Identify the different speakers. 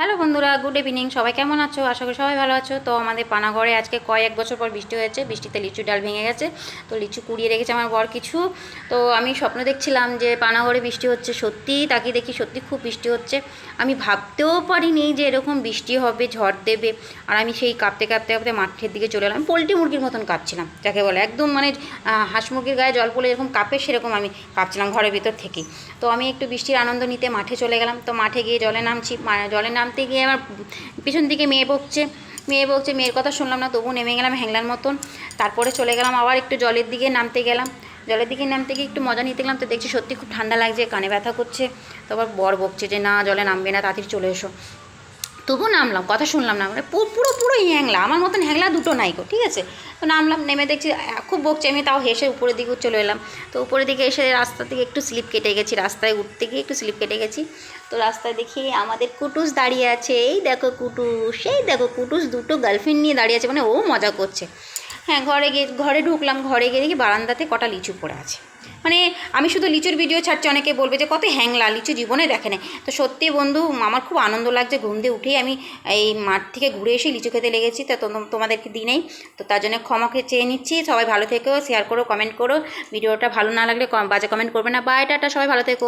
Speaker 1: Hello বন্ধুরা, good evening. সবাই কেমন আছো? আশা করি সবাই ভালো আছো। তো আমাদের পানাগড়ে আজকে কয়েক বছর পর বৃষ্টি হয়েছে। বৃষ্টিতে লিচু ডাল ভেঙে গেছে, তো লিচু কুড়িয়ে রেখেছে আমার বর কিছু। তো আমি স্বপ্ন দেখছিলাম যে পানাগড়ে বৃষ্টি হচ্ছে, সত্যি তাকিয়ে দেখি সত্যি খুব বৃষ্টি হচ্ছে। আমি ভাবতেও পারিনি যে এরকম বৃষ্টি হবে, ঝড় দেবে। আর আমি সেই কাঁপতে কাঁপতে কাঁপতে মাঠের দিকে চলে এলাম। পোলট্রি মুরগির মতন কাঁপছিলাম, যাকে বলে একদম মানে হাঁস মুরগির গায়ে জল পড়লে এরকম কাঁপে, সেরকম আমি কাঁপছিলাম ঘরের ভিতর থেকেই। তো আমি একটু বৃষ্টির আনন্দ নিতে মাঠে চলে গেলাম। তো মাঠে গিয়ে জলে নামছি, জলে নামতে গিয়ে আমার পিছন দিকে মেয়ে বকছে, মেয়ের কথা শুনলাম না, তবু নেমে গেলাম হ্যাংলার মতন। তারপরে চলে গেলাম আবার একটু জলের দিকে নামতে গেলাম। জলের দিকে নামতে গিয়ে একটু মজা নিতে গেলাম, তো দেখছি সত্যি খুব ঠান্ডা লাগছে, কানে ব্যথা করছে। তো আবার বর বকছে যে না, জলে নামবে না, তাড়াতাড়ি চলে এসো। তবু নামলাম, কথা শুনলাম না, মানে পুরোই হ্যাংলা, আমার মতন হ্যাংলা দুটো নাই গো, ঠিক আছে। তো নামলাম, নেমে দেখছি খুব বকছে, আমি তাও হেসে উপরের দিকে চলে এলাম। তো উপরের দিকে এসে রাস্তা থেকে একটু স্লিপ কেটে গেছি, রাস্তায় উঠতে গিয়ে একটু স্লিপ কেটে গেছি। তো রাস্তায় দেখি আমাদের কুটুস দাঁড়িয়ে আছে, এই দেখো কুটুস দুটো গার্লফ্রেন্ড নিয়ে দাঁড়িয়ে আছে, মানে ও মজা করছে। হ্যাঁ, ঘরে ঢুকলাম, ঘরে গিয়ে দেখি বারান্দাতে কটা লিচু পড়ে আছে। মানে আমি শুধু লিচুর ভিডিও ছাড়ছি, অনেকে বলবে যে কত হ্যাংলা, লিচু জীবনে দেখে নেই। তো সত্যি বন্ধু, আমার খুব আনন্দ লাগছে, ঘুম দিয়ে উঠেই আমি এই মাঠ থেকে ঘুরে এসে লিচু খেতে লেগেছি। তা তোমাদেরকে দিই নেই, তো তার জন্য ক্ষমাকে চেয়ে নিচ্ছি। সবাই ভালো থেকো, শেয়ার করো, কমেন্ট করো। ভিডিওটা ভালো না লাগলে বাজে কমেন্ট করবে না। বাই, টাটা, সবাই ভালো থেকো।